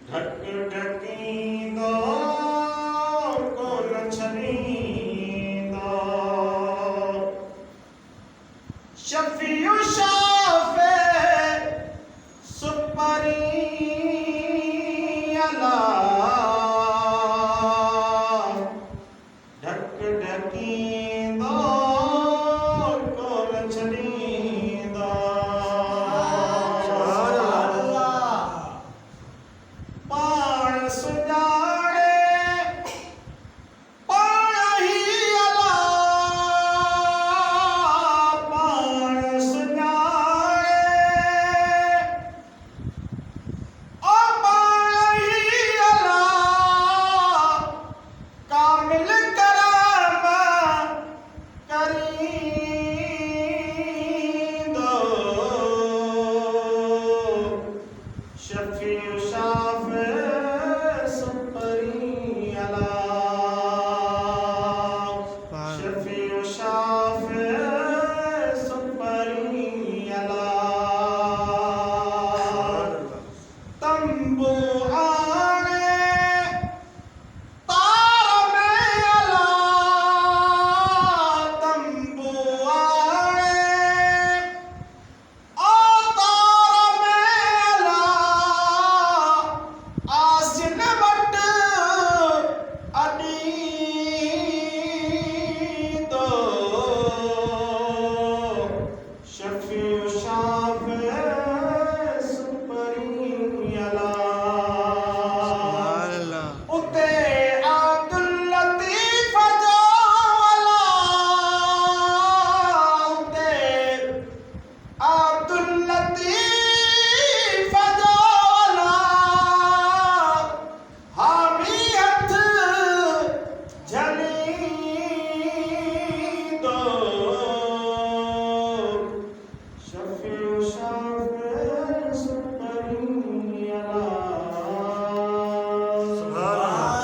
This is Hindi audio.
ढक ढकींदो कोन छॾींदो शफ़ीउ शाफ़े सुपरी अला ढक ढकींदो कोन छॾींदो पाण सुञाणे पाण ई अला पाण सुञाणे ओ पाण ई अला कामिल कराम करींदो शफ़ीउ शाफ़े सुपरी अला शफ़ीउ शाफ़े सुपरी अला तंबू